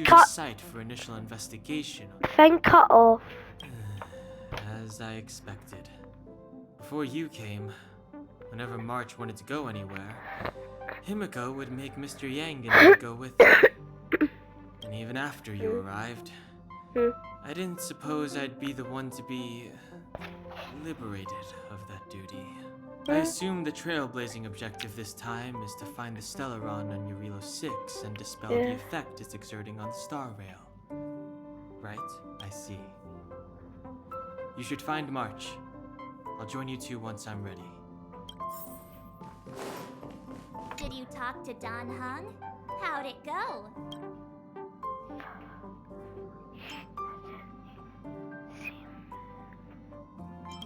choose a site for initial investigation. Then cut off. As I expected. Before you came, whenever March wanted to go anywhere, Himiko would make Mr. Yang and I go with her. And even after you arrived, I didn't suppose I'd be the one to be liberated of that duty. I assume the trailblazing objective this time is to find the Stellaron on Eurilo 6 and dispel the effect it's exerting on the Star Rail. Right? I see. You should find March. I'll join you two once I'm ready. Did you talk to Don Hung? How'd it go?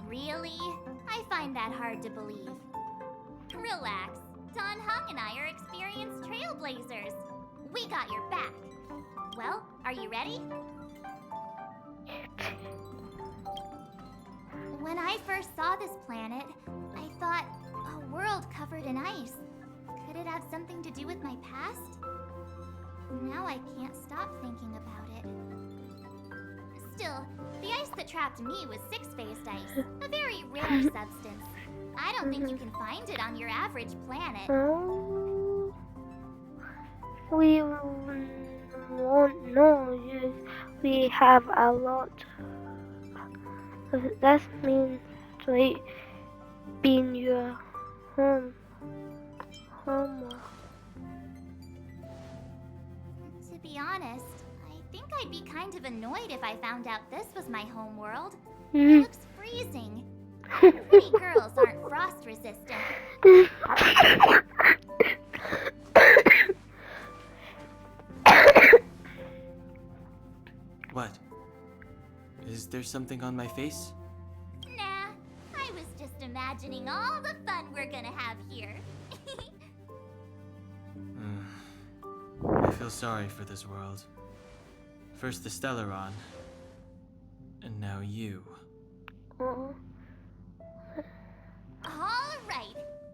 Really? I find that hard to believe. Relax. Don Hung and I are experienced trailblazers. We got your back. Well, are you ready? When I first saw this planet, I thought, a world covered in ice. Could it have something to do with my past? Now I can't stop thinking about it. Still, the ice that trapped me was six-phased ice, a very rare substance. I don't think you can find it on your average planet. We won't know. We have a lot. That means we being your home. To be honest, I think I'd be kind of annoyed if I found out this was my home world. It looks freezing. We girls aren't frost resistant. What? Is there something on my face? Nah, I was just imagining all the fun we're gonna have here. I feel sorry for this world. First the Stellaron, and now you. Alright,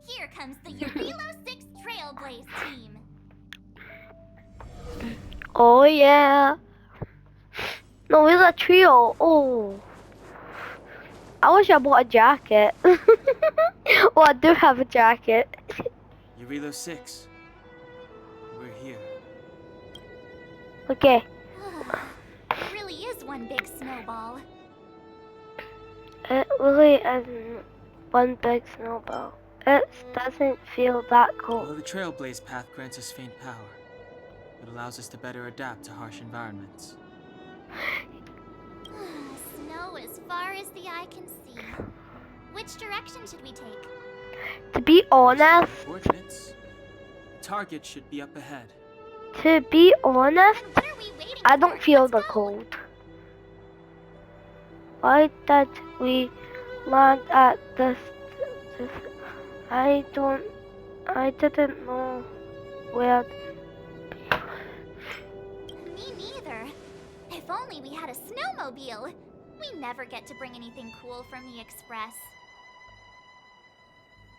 here comes the Eurilo 6 Trailblaze team. Oh yeah. No, it's a trio. Oh. I wish I bought a jacket. Well, I do have a jacket. Eurilo 6. We're here. Okay. It really is one big snowball. It really isn't one big snowball. It doesn't feel that Well, cold. the Trailblaze path grants us faint power. It allows us to better adapt to harsh environments. Snow as far as the eye can see. Which direction should we take? To be honest, Coordinates. Target should be up ahead. to be honest, Then what are we waiting I don't for? feel Let's the go. cold. Why did we land at this? I didn't know where. Me neither. If only we had a snowmobile. We never get to bring anything cool from the Express.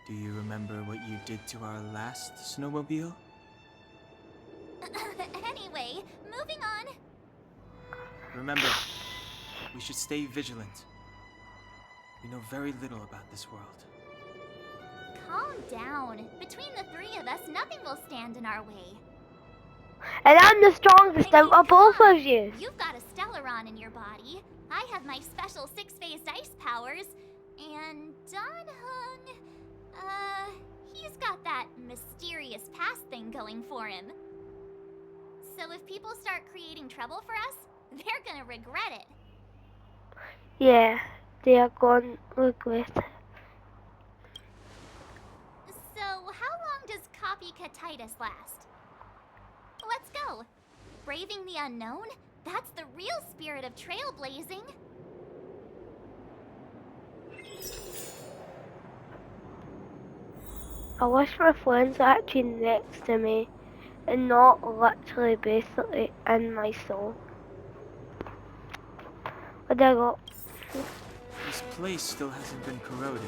Do you remember what you did to our last snowmobile? Anyway, moving on. Remember, we should stay vigilant. We know very little about this world. Calm down. Between the three of us, nothing will stand in our way. And I'm the strongest out of both of you. You've got a Stellaron in your body. I have my special six-phased ice powers. And Don Hung, he's got that mysterious past thing going for him. So if people start creating trouble for us, they're gonna regret it. Yeah, they are going to regret it. So how long does copycatitis last? Let's go. Braving the unknown? That's the real spirit of trailblazing. I wish my friends were actually next to me and not literally basically in my soul. What did I go? This place still hasn't been corroded.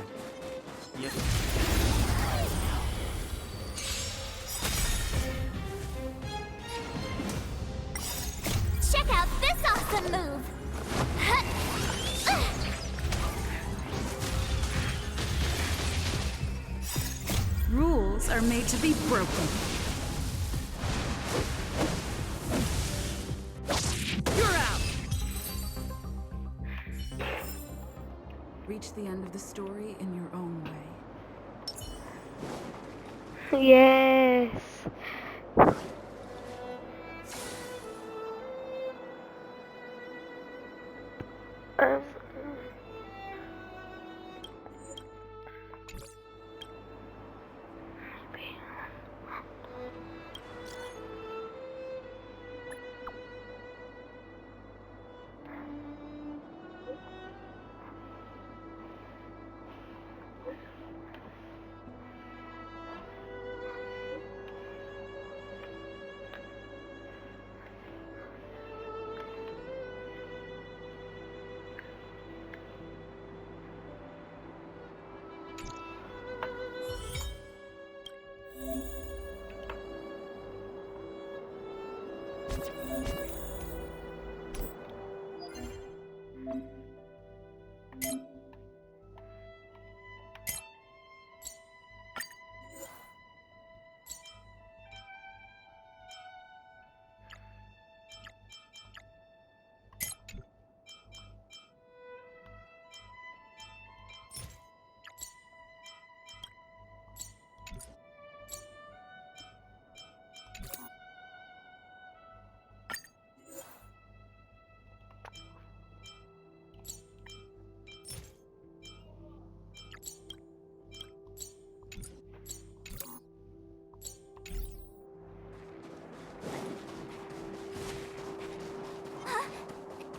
Yet... Awesome move! Rules are made to be broken. You're out! Reach the end of the story in your own way. Yes. Um,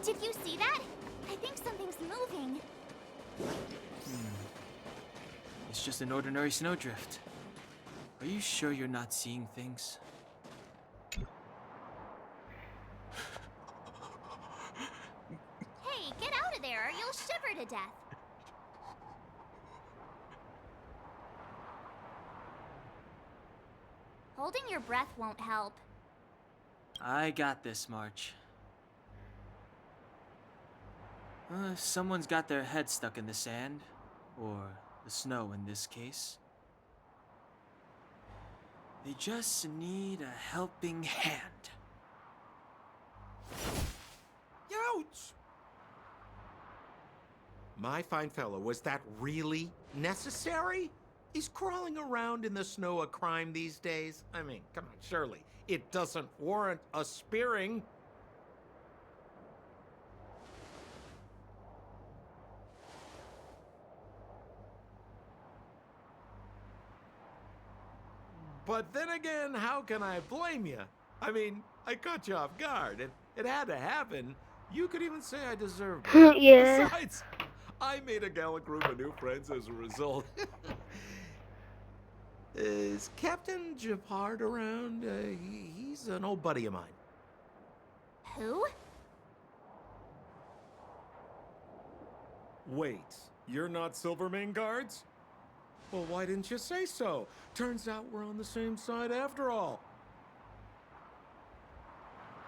Did you see that? I think something's moving. It's just an ordinary snowdrift. Are you sure you're not seeing things? Hey, get out of there or you'll shiver to death. Holding your breath won't help. I got this, March. Someone's got their head stuck in the sand, or the snow in this case. They just need a helping hand. Ouch! My fine fellow, was that really necessary? Is crawling around in the snow a crime these days? I mean, come on, surely. It doesn't warrant a spearing. But then again, how can I blame you? I mean, I caught you off guard. It had to happen. You could even say I deserved it. Yeah. Besides, I made a gallant group of new friends as a result. Is Captain Japard around? He's an old buddy of mine. Who? Wait, you're not Silvermane guards? Well, why didn't you say so? Turns out we're on the same side after all.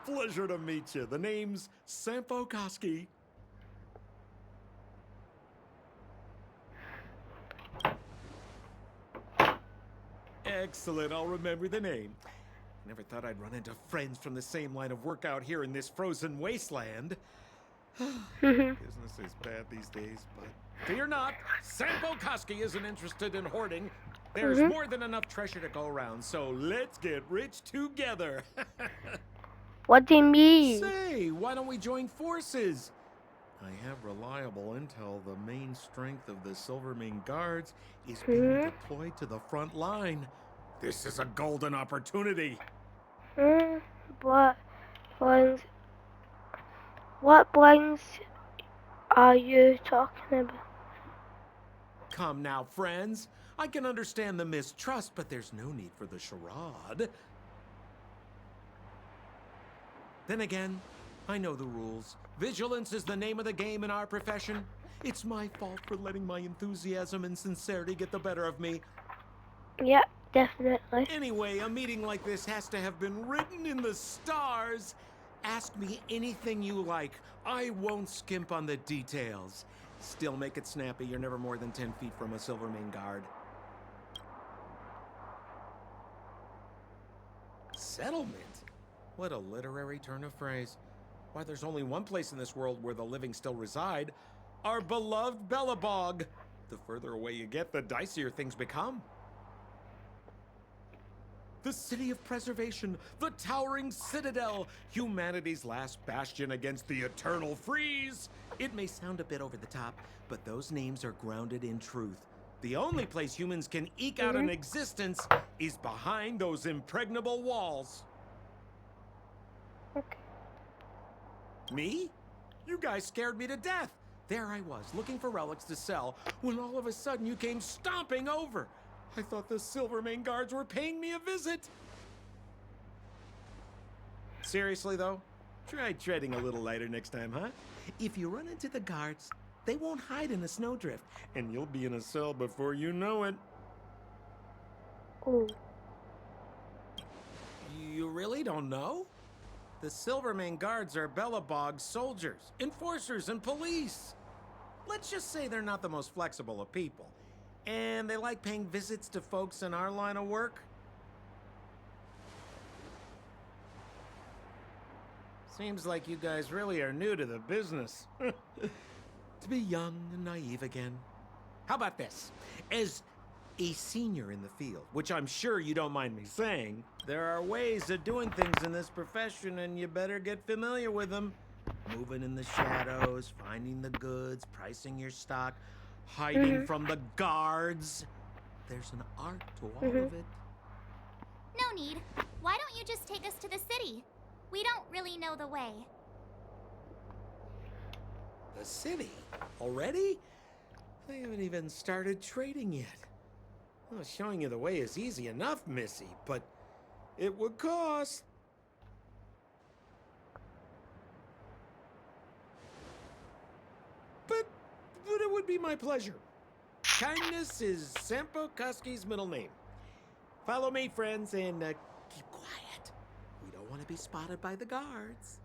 Pleasure to meet you. The name's Sampo Koski. Excellent, I'll remember the name. Never thought I'd run into friends from the same line of work out here in this frozen wasteland. Business is bad these days, but fear not, Sampo Koski isn't interested in hoarding. There's more than enough treasure to go around, so let's get rich together. What do you mean? Say, why don't we join forces? I have reliable intel the main strength of the Silvermane guards is being deployed to the front line. This is a golden opportunity. What blinds are you talking about? Come now, friends. I can understand the mistrust, but there's no need for the charade. Then again, I know the rules. Vigilance is the name of the game in our profession. It's my fault for letting my enthusiasm and sincerity get the better of me. Yeah, definitely. Anyway, a meeting like this has to have been written in the stars. Ask me anything you like. I won't skimp on the details. Still make it snappy. You're never more than 10 feet from a Silvermane guard. Settlement? What a literary turn of phrase. Why, there's only one place in this world where the living still reside. Our beloved Belobog. The further away you get, the dicier things become. The city of preservation, the towering citadel, humanity's last bastion against the eternal freeze. It may sound a bit over the top, but those names are grounded in truth. The only place humans can eke out an existence is behind those impregnable walls. Okay. Me? You guys scared me to death. There I was, looking for relics to sell, when all of a sudden you came stomping over. I thought the Silvermane guards were paying me a visit. Seriously, though? Try treading a little lighter next time, huh? If you run into the guards, they won't hide in a snowdrift, and you'll be in a cell before you know it. Oh. You really don't know? The Silvermane guards are Belobog's soldiers, enforcers, and police. Let's just say they're not the most flexible of people. And they like paying visits to folks in our line of work. Seems like you guys really are new to the business. To be young and naive again. How about this? As a senior in the field, which I'm sure you don't mind me saying, there are ways of doing things in this profession and you better get familiar with them. Moving in the shadows, finding the goods, pricing your stock, hiding from the guards. There's an art to all of it. No need. Why don't you just take us to the city? We don't really know the way. The city? Already? I haven't even started trading yet. Well, showing you the way is easy enough, Missy, but it would cost. But it would be my pleasure. Kindness is Sampo Koski's middle name. Follow me, friends, and keep quiet. We don't want to be spotted by the guards.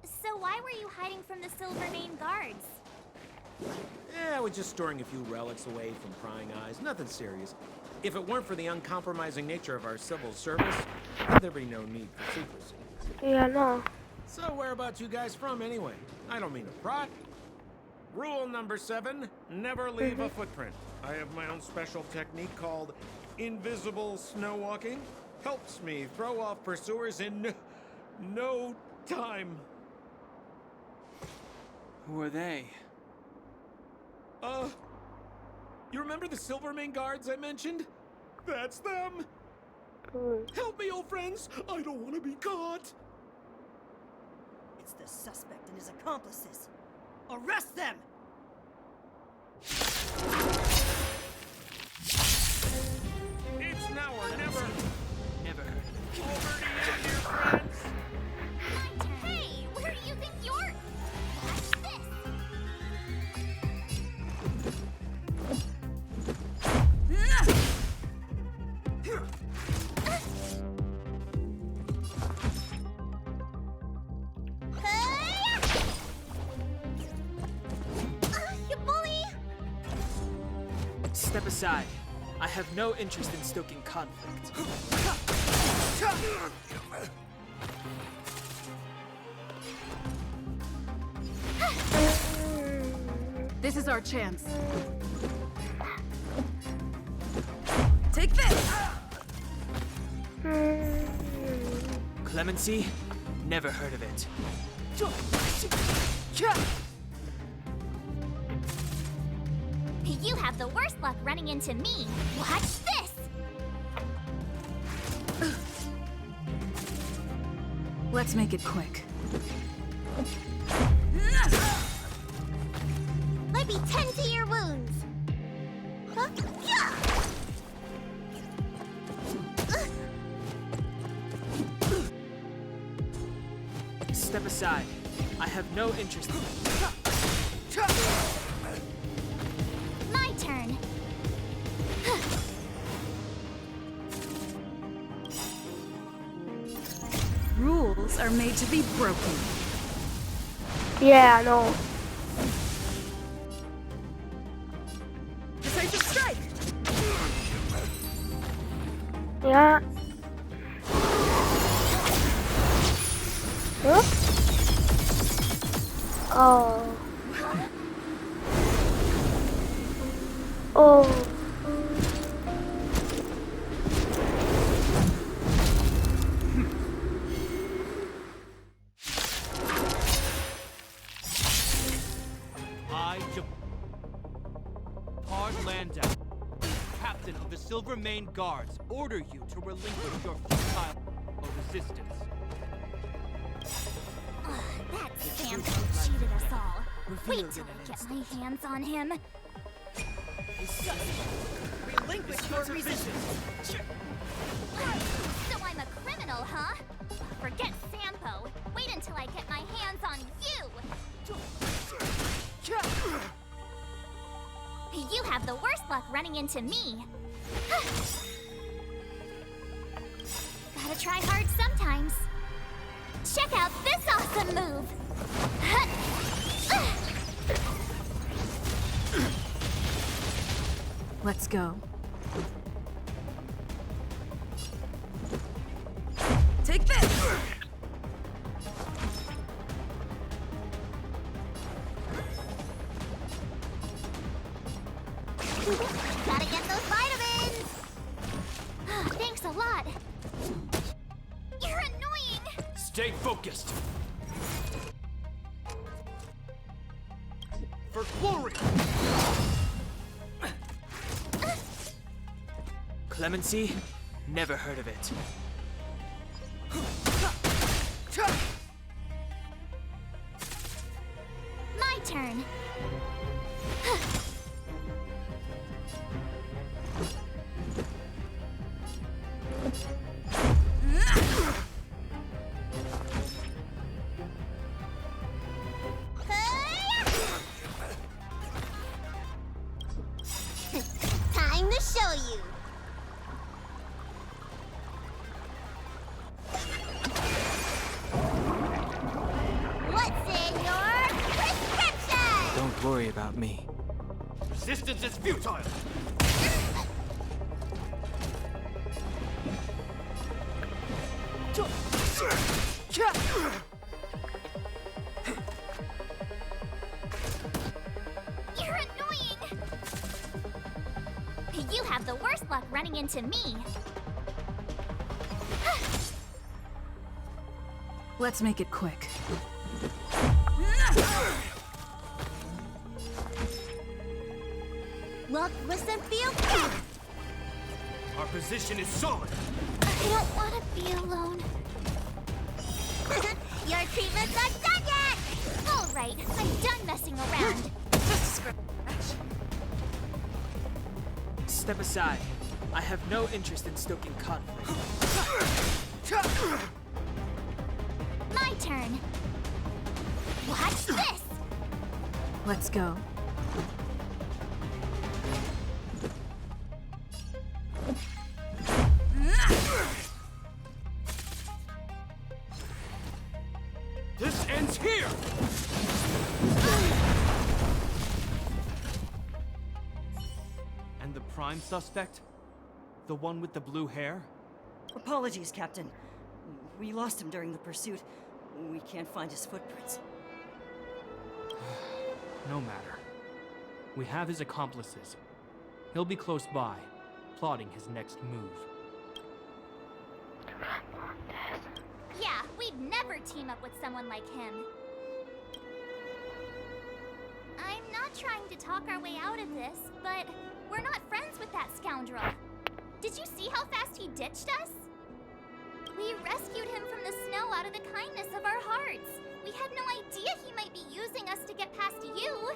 So why were you hiding from the Silvermane guards? Yeah, we're just storing a few relics away from prying eyes. Nothing serious. If it weren't for the uncompromising nature of our civil service, there'd be no need for secrecy. Yeah, no. So whereabouts you guys from, anyway? I don't mean to pry. Rule number 7, never leave a footprint. I have my own special technique called invisible snow walking. Helps me throw off pursuers in no time. Who are they? You remember the Silvermane guards I mentioned? That's them. Help me, old friends. I don't want to be caught. It's the suspect and his accomplices. Arrest them! It's now or never. Never heard of it. Over to you, dear friends. Hey, where do you think you're? Watch this! You bully! Step aside. I have no interest in stoking conflict. This is our chance. Take this! Clemency? Never heard of it. You have the worst luck running into me. Watch this! Let's make it quick. Let me tend to your wounds. Huh? Yeah! Step aside. I have no interest in My turn. Rules are made to be broken. Yeah, I know. Decisive strike! Yeah. Huh? Oh. Oh. I, Jabard Landau, captain of the Silver Mane Guards, order you to relinquish your futile resistance. That Samson cheated us all. Wait till I get my hands on him. Relinquish your resistance! So I'm a criminal, huh? Forget Sampo. Wait until I get my hands on you. You have the worst luck running into me. Gotta try hard sometimes. Check out this awesome move. Let's go. Take this! Gotta get those vitamins. Thanks a lot. You're annoying. Stay focused. For glory! Clemency? Never heard of it. My turn. Time to show you. What's in your prescription? Don't worry about me. Resistance is futile! You're annoying. You have the worst luck running into me. Let's make it quick. Look, listen, feel good. Our position is solid! I don't want to be alone. Your treatment's not done yet! All right, I'm done messing around. Step aside. I have no interest in stoking conflict. My turn. Watch this! Let's go. This ends here! And the prime suspect? The one with the blue hair? Apologies, Captain. We lost him during the pursuit. We can't find his footprints. No matter. We have his accomplices. He'll be close by, plotting his next move. Yeah, we'd never team up with someone like him. I'm not trying to talk our way out of this, but we're not friends with that scoundrel. Did you see how fast he ditched us? We rescued him from the snow out of the kindness of our hearts. We had no idea he might be using us to get past you.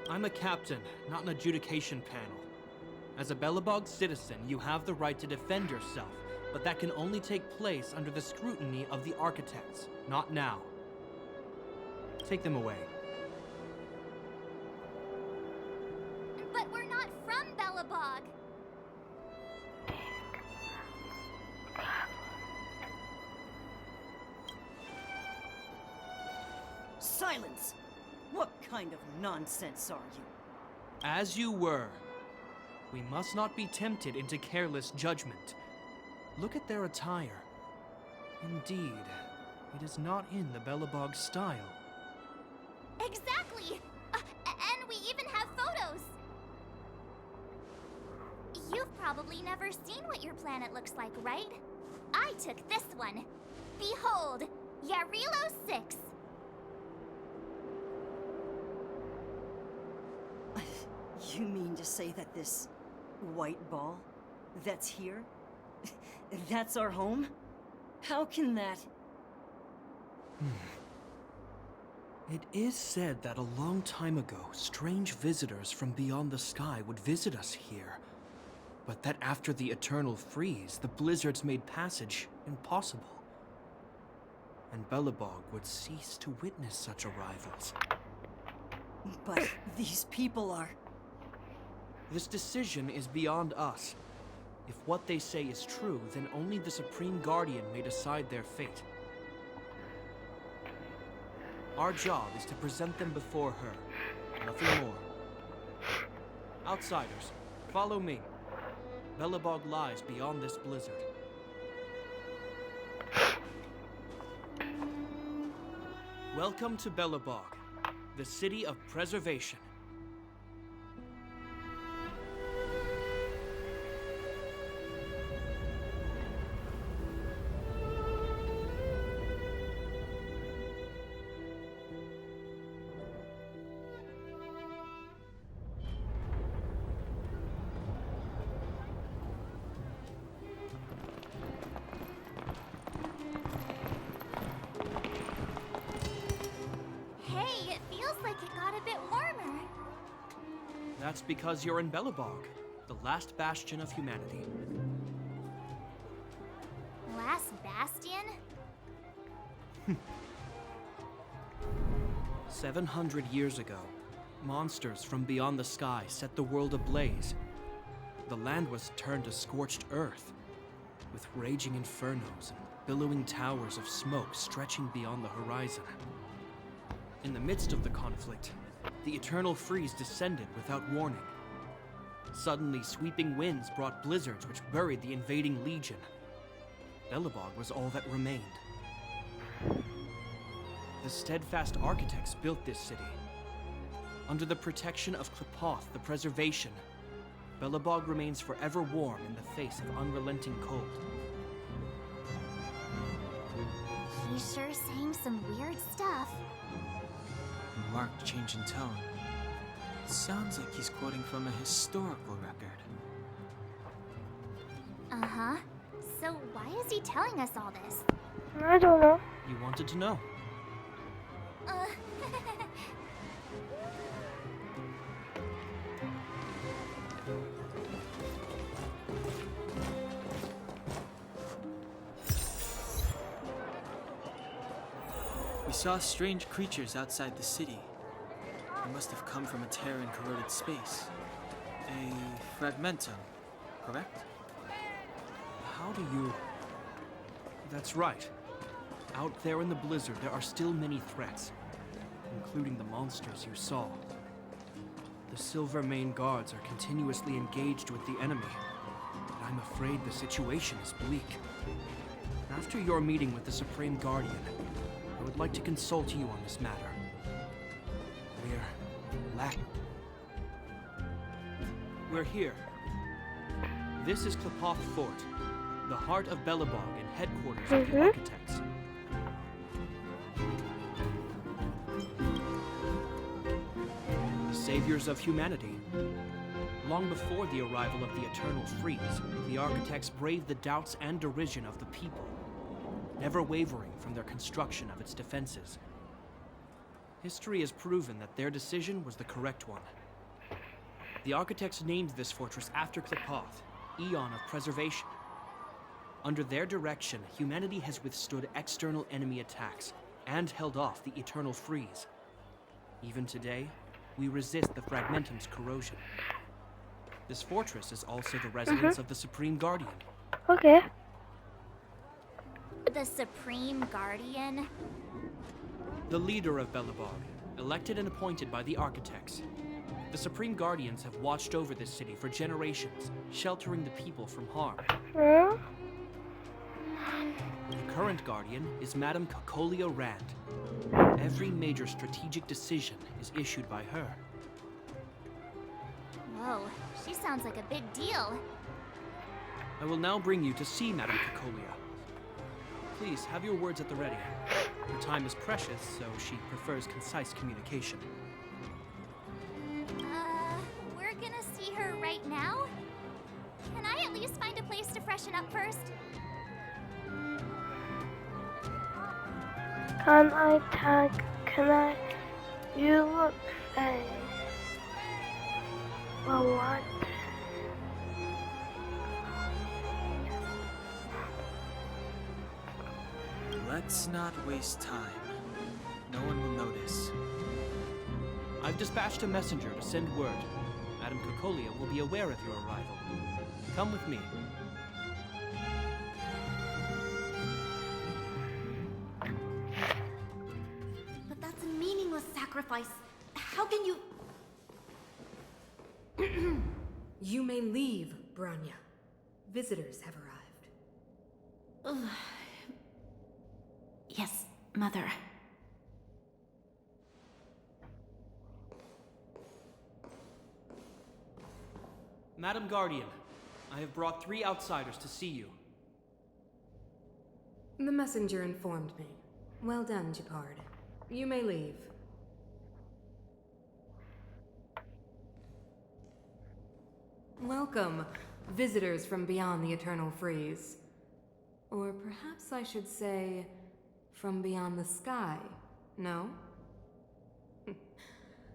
I'm a captain, not an adjudication panel. As a Belobog citizen, you have the right to defend yourself, but that can only take place under the scrutiny of the architects, not now. Take them away. But we're not from Belobog. Silence! What kind of nonsense are you? As you were. We must not be tempted into careless judgment. Look at their attire. Indeed, it is not in the Belobog style. Exactly! And we even have photos! You've probably never seen what your planet looks like, right? I took this one. Behold, Yarilo 6. You mean to say that this white ball that's here, that's our home? How can that... It is said that a long time ago, strange visitors from beyond the sky would visit us here. But that after the eternal freeze, the blizzards made passage impossible. And Belobog would cease to witness such arrivals. But these people are... This decision is beyond us. If what they say is true, then only the Supreme Guardian may decide their fate. Our job is to present them before her. Nothing more. Outsiders, follow me. Belobog lies beyond this blizzard. Welcome to Belobog, the city of preservation. Hey, it feels like it got a bit warmer. That's because you're in Belobog, the last bastion of humanity. Last bastion? 700 years ago, monsters from beyond the sky set the world ablaze. The land was turned to scorched earth, with raging infernos and billowing towers of smoke stretching beyond the horizon. In the midst of the conflict, the eternal freeze descended without warning. Suddenly, sweeping winds brought blizzards which buried the invading legion. Belobog was all that remained. The steadfast architects built this city. Under the protection of Klepoth, the preservation, Belobog remains forever warm in the face of unrelenting cold. He's sure saying some weird stuff. A marked change in tone. It sounds like he's quoting from a historical record. Uh-huh. So why is he telling us all this? I don't know. You wanted to know. Uh... We saw strange creatures outside the city. They must have come from a Terran-corroded space. A fragmentum, correct? How do you... That's right. Out there in the blizzard, there are still many threats, including the monsters you saw. The Silvermane guards are continuously engaged with the enemy, but I'm afraid the situation is bleak. After your meeting with the Supreme Guardian, I would like to consult you on this matter. We're here. This is Klepoth Fort, the heart of Belobog and headquarters of the architects. The saviors of humanity. Long before the arrival of the Eternal Freeze, the architects braved the doubts and derision of the people, never wavering from their construction of its defenses. History has proven that their decision was the correct one. The architects named this fortress after Klepoth, Eon of Preservation. Under their direction, humanity has withstood external enemy attacks and held off the Eternal Freeze. Even today, we resist the Fragmentum's corrosion. This fortress is also the residence of the Supreme Guardian. Okay. The Supreme Guardian? the leader of Belobog, elected and appointed by the architects. The Supreme Guardians have watched over this city for generations, sheltering the people from harm. Huh? The current Guardian is Madame Cocolia Rand. Every major strategic decision is issued by her. Whoa, she sounds like a big deal. I will now bring you to see Madame Cocolia. Please, have your words at the ready. Her time is precious, so she prefers concise communication. We're gonna see her right now? Can I at least find a place to freshen up first? Can I tag? Can I? You look fake. Well, what? Let's not waste time. No one will notice. I've dispatched a messenger to send word. Madame Cocolia will be aware of your arrival. Come with me. But that's a meaningless sacrifice. How can you... You may leave, Branya. Visitors have arrived. Yes, Mother. Madam Guardian, I have brought 3 outsiders to see you. The messenger informed me. Well done, Gepard. You may leave. Welcome, visitors from beyond the Eternal Freeze. Or perhaps I should say, from beyond the sky, no?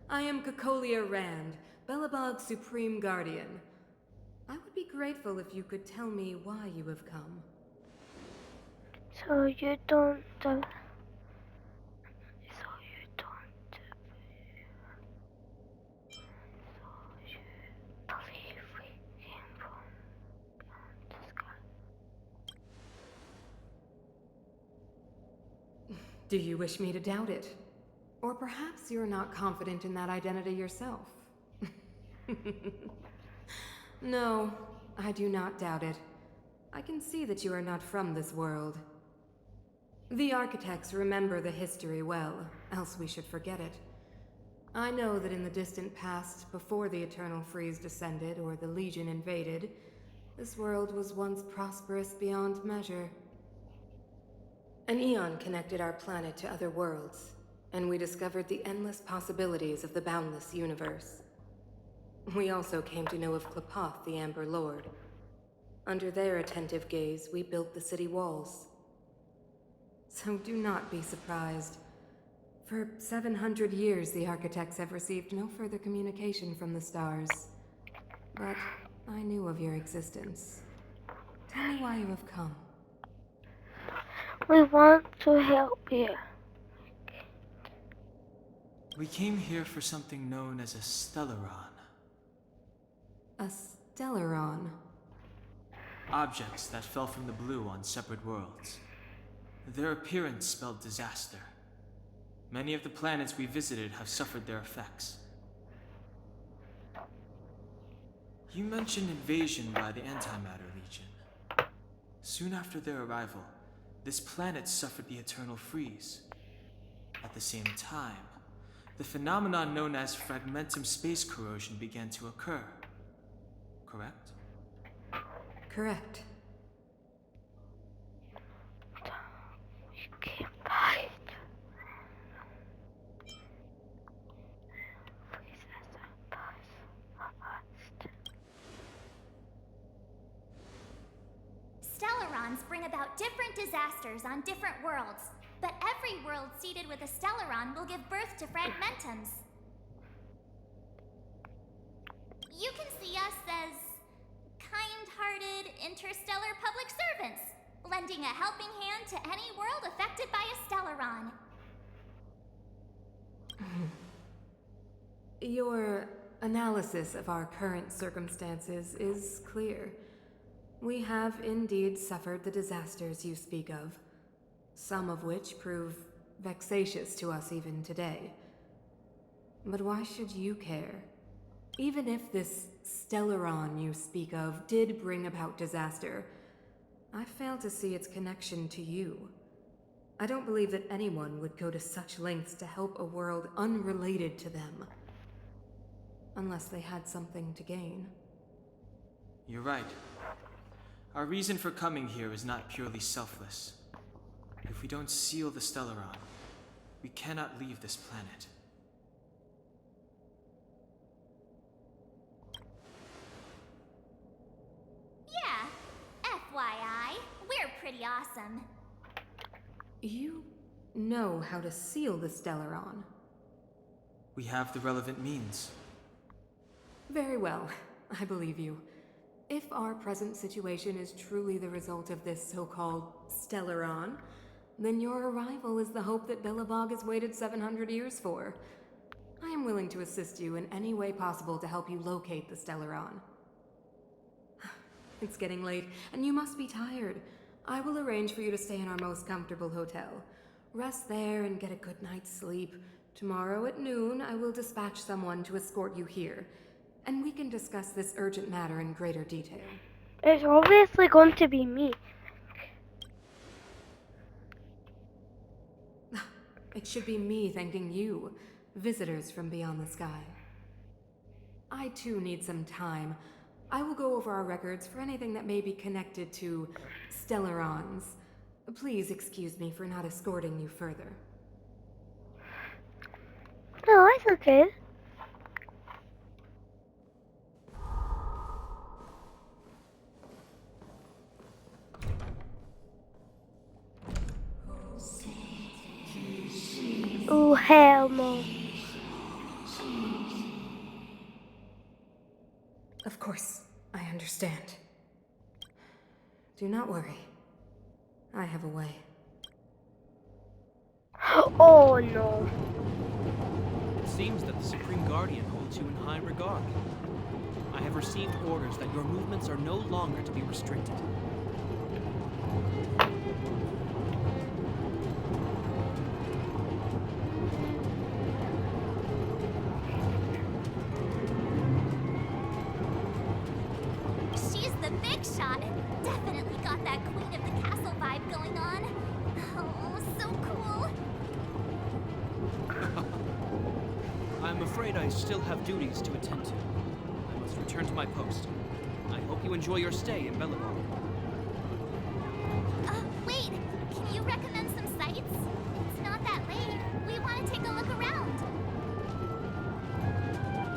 I am Cocolia Rand, Belobog's Supreme Guardian. I would be grateful if you could tell me why you have come. So you don't. Believe we came from beyond the sky. Do you wish me to doubt it? Or perhaps you're not confident in that identity yourself? No, I do not doubt it. I can see that you are not from this world. The architects remember the history well, else we should forget it. I know that in the distant past, before the Eternal Freeze descended or the Legion invaded, this world was once prosperous beyond measure. An eon connected our planet to other worlds, and we discovered the endless possibilities of the boundless universe. We also came to know of Klapoth, the Amber Lord. Under their attentive gaze, we built the city walls. So do not be surprised. For 700 years, the architects have received no further communication from the stars. But I knew of your existence. Tell me why you have come. We want to help you. We came here for something known as a Stellaron. A Stellaron. Objects that fell from the blue on separate worlds. Their appearance spelled disaster. Many of the planets we visited have suffered their effects. You mentioned invasion by the Antimatter Legion. Soon after their arrival, this planet suffered the Eternal Freeze. At the same time, the phenomenon known as fragmentum space corrosion began to occur. Correct? Correct. You can't fight. Stellarons bring about different disasters on different worlds, but every world seeded with a Stellaron will give birth to fragmentums. You can see us as kind-hearted interstellar public servants, lending a helping hand to any world affected by a Stellaron. Your analysis of our current circumstances is clear. We have indeed suffered the disasters you speak of, some of which prove vexatious to us even today. But why should you care? Even if this Stellaron you speak of did bring about disaster, I fail to see its connection to you. I don't believe that anyone would go to such lengths to help a world unrelated to them. Unless they had something to gain. You're right. Our reason for coming here is not purely selfless. If we don't seal the Stellaron, we cannot leave this planet. Yeah, FYI, we're pretty awesome. You know how to seal the Stellaron. We have the relevant means. Very well, I believe you. If our present situation is truly the result of this so-called Stellaron, then your arrival is the hope that Belobog has waited 700 years for. I am willing to assist you in any way possible to help you locate the Stellaron. It's getting late, and you must be tired. I will arrange for you to stay in our most comfortable hotel. Rest there and get a good night's sleep. Tomorrow at noon, I will dispatch someone to escort you here, and we can discuss this urgent matter in greater detail. It's obviously going to be me. It should be me thanking you, visitors from beyond the sky. I too need some time. I will go over our records for anything that may be connected to Stellarons. Please excuse me for not escorting you further. No, it's okay. Oh, hell no. Of course, I understand. Do not worry. I have a way. Oh no. It seems that the Supreme Guardian holds you in high regard. I have received orders that your movements are no longer to be restricted. She's the big shot. Definitely got that Queen of the Castle vibe going on. Oh, so cool. I'm afraid I still have duties to attend to. I must return to my post. I hope you enjoy your stay in Belobog. Wait, can you recommend some sites? It's not that late. We want to take a look around.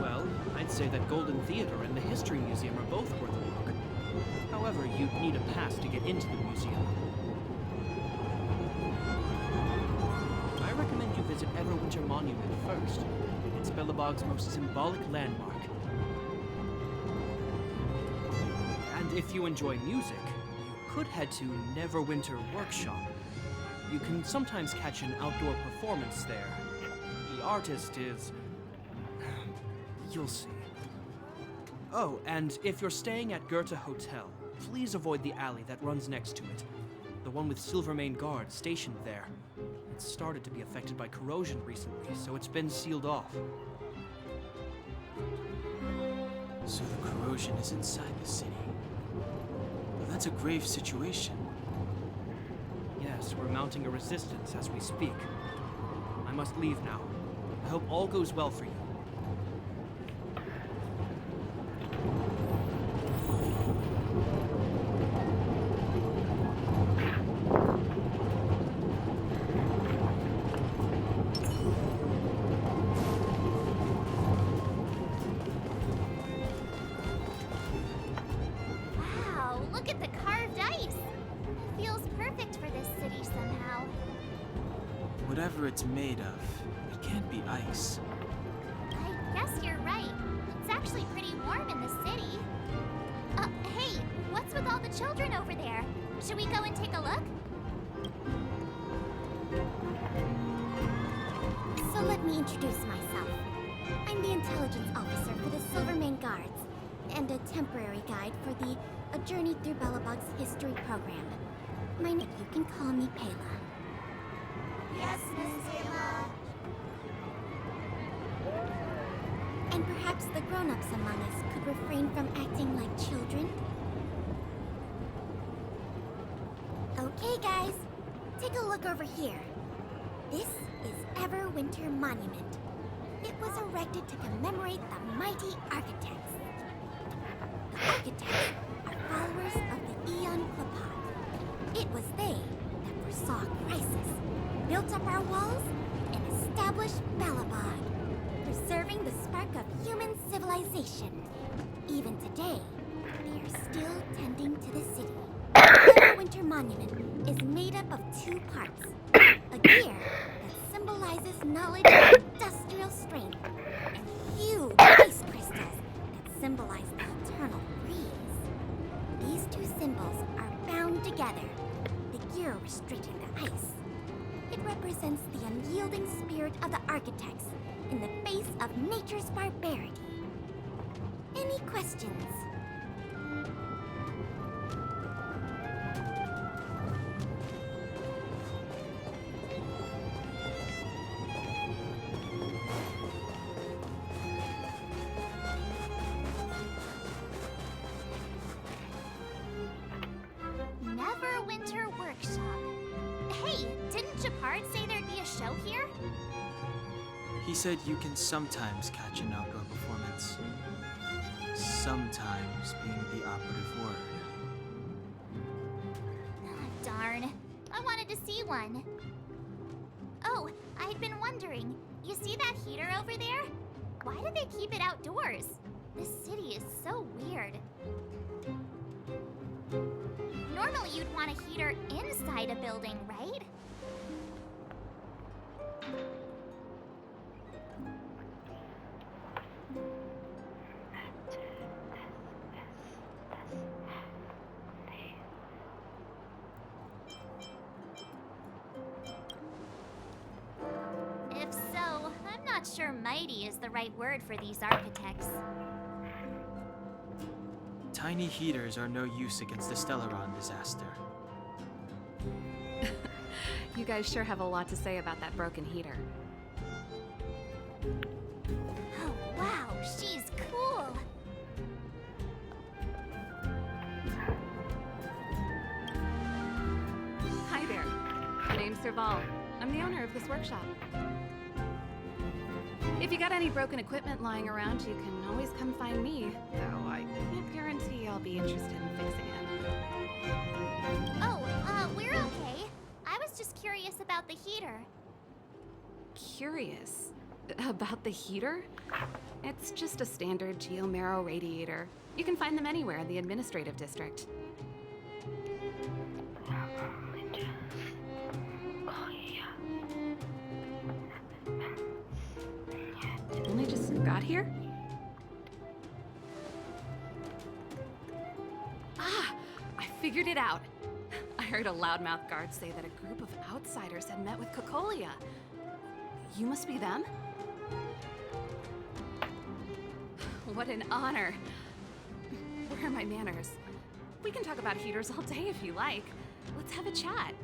Well, I'd say that Golden Theater and the History Museum are both worth a look. However, you'd need a pass to get into the museum. I recommend you visit Everwinter Monument first. It's Belobog's most symbolic landmark. And if you enjoy music, you could head to Neverwinter Workshop. You can sometimes catch an outdoor performance there. The artist is... you'll see. Oh, and if you're staying at Goethe Hotel, please avoid the alley that runs next to it. The one with Silvermane guards stationed there. It's started to be affected by corrosion recently, so it's been sealed off. So the corrosion is inside the city. Well, that's a grave situation. Yes, we're mounting a resistance as we speak. I must leave now. I hope all goes well for you. Wow, look at the carved ice. It feels perfect for this city somehow. Whatever it's made of, it can't be ice. I guess you're right. It's actually pretty warm in the city. Hey, what's with all the children over there? Should we go and take a look? So let me introduce myself. I'm the intelligence officer for the Silvermane Guards, and a temporary guide for the A Journey Through Belobog's History program. You can call me Pela. Yes, Miss grown-ups among us could refrain from acting like children. Okay, guys, take a look over here. This is Everwinter Monument. It was erected to commemorate the mighty architects. The architects are followers of the Aeon Klapat. It was they that foresaw crisis, built up our walls, and established Balabog, preserving the spark of human civilization. Even today, they are still tending to the city. The Winter Monument is made up of two parts. A gear that symbolizes knowledge and industrial strength, and huge ice crystals that symbolize the eternal freeze. These two symbols are bound together, the gear restricting the ice. It represents the unyielding spirit of the architects in the face of nature's barbarity. Any questions? Neverwinter Workshop. Hey, didn't Japard say there'd be a show here? He said you can sometimes catch an outdoor performance. Sometimes being the operative word. Ah, darn. I wanted to see one. Oh, I'd been wondering. You see that heater over there? Why do they keep it outdoors? This city is so weird. Normally you'd want a heater inside a building, right? If so, I'm not sure mighty is the right word for these architects. Tiny heaters are no use against the Stellaron disaster. You guys sure have a lot to say about that broken heater. Oh, wow, she's cool. Hi there. My name's Serval. I'm the owner of this workshop. If you got any broken equipment lying around, you can always come find me, though I can't guarantee I'll be interested in fixing it. Oh, we're okay. I was just curious about the heater. Curious? About the heater? It's just a standard geomarrow radiator. You can find them anywhere in the administrative district. Only just got here? Ah! I figured it out. I heard a loudmouth guard say that a group of outsiders had met with Cocolia. You must be them? What an honor. Where are my manners? We can talk about heaters all day if you like. Let's have a chat.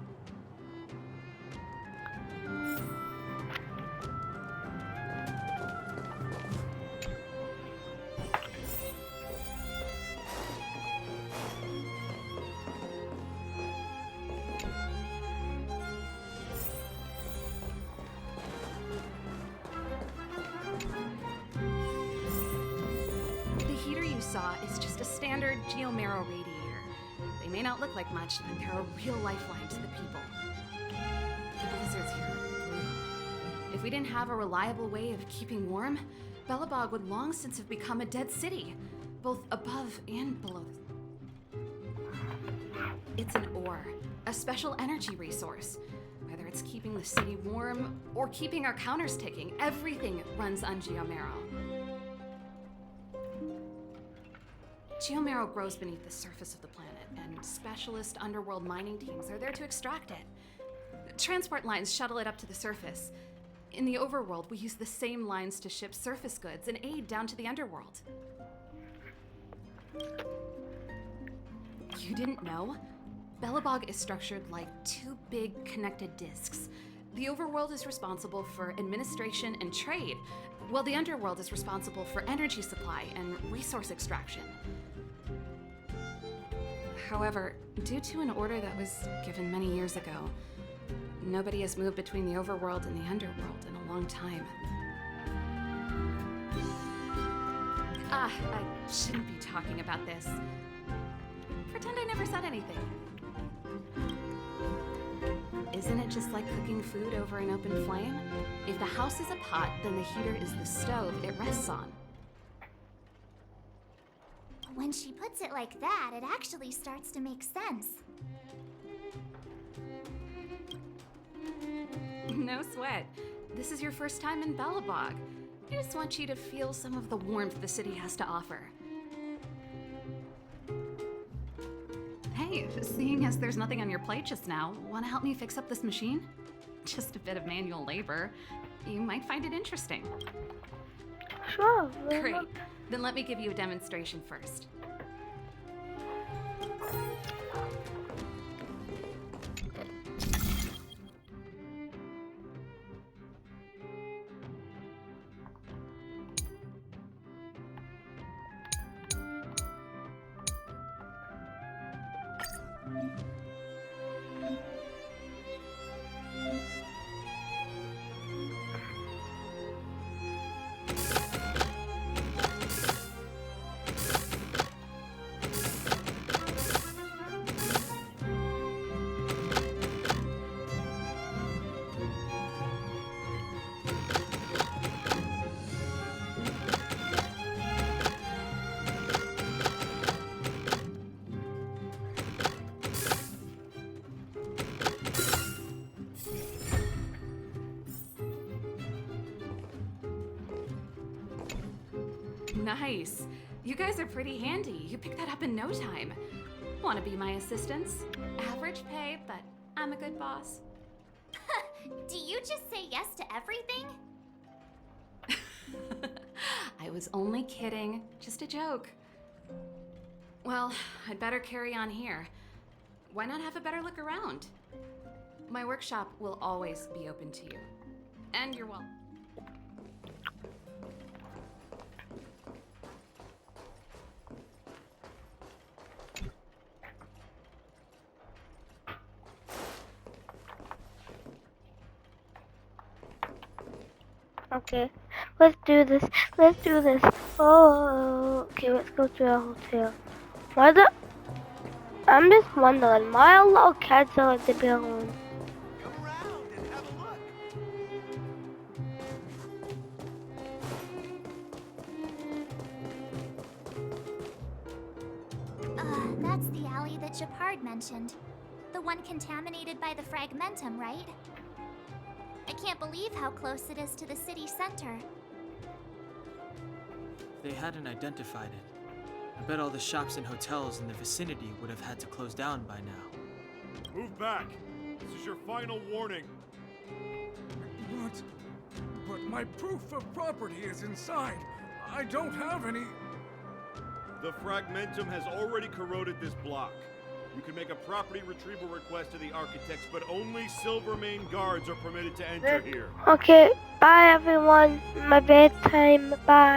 Saw is just a standard geomarrow radiator. They may not look like much, but they're a real lifeline to the people. The blizzards here are brutal. If we didn't have a reliable way of keeping warm, Belobog would long since have become a dead city, both above and below. It's an ore, a special energy resource. Whether it's keeping the city warm or keeping our counters ticking, everything runs on geomarrow. Geomarrow grows beneath the surface of the planet, and specialist underworld mining teams are there to extract it. Transport lines shuttle it up to the surface. In the overworld, we use the same lines to ship surface goods and aid down to the underworld. You didn't know? Belobog is structured like two big connected discs. The overworld is responsible for administration and trade, while the underworld is responsible for energy supply and resource extraction. However, due to an order that was given many years ago, nobody has moved between the overworld and the underworld in a long time. I shouldn't be talking about this. Pretend I never said anything. Isn't it just like cooking food over an open flame? If the house is a pot, then the heater is the stove it rests on. When she puts it like that, it actually starts to make sense. No sweat. This is your first time in Belobog. I just want you to feel some of the warmth the city has to offer. Hey, seeing as there's nothing on your plate just now, want to help me fix up this machine? Just a bit of manual labor. You might find it interesting. Sure. Great. Then let me give you a demonstration first. Nice. You guys are pretty handy. You picked that up in no time. Want to be my assistants? Average pay, but I'm a good boss. Do you just say yes to everything? I was only kidding. Just a joke. Well, I'd better carry on here. Why not have a better look around? My workshop will always be open to you. And you're welcome. Okay, let's do this. Let's do this. Oh, okay, let's go to a hotel. Why the? I'm just wondering why a lot of cats are at the building. Come around and have a look. That's the alley that Shepard mentioned. The one contaminated by the fragmentum, right? I can't believe how close it is to the city center. If they hadn't identified it, I bet all the shops and hotels in the vicinity would have had to close down by now. Move back. This is your final warning. What? But my proof of property is inside. I don't have any. The fragmentum has already corroded this block. You can make a property retrieval request to the architects, but only Silvermane guards are permitted to enter here. Okay, bye everyone. My bedtime. Bye.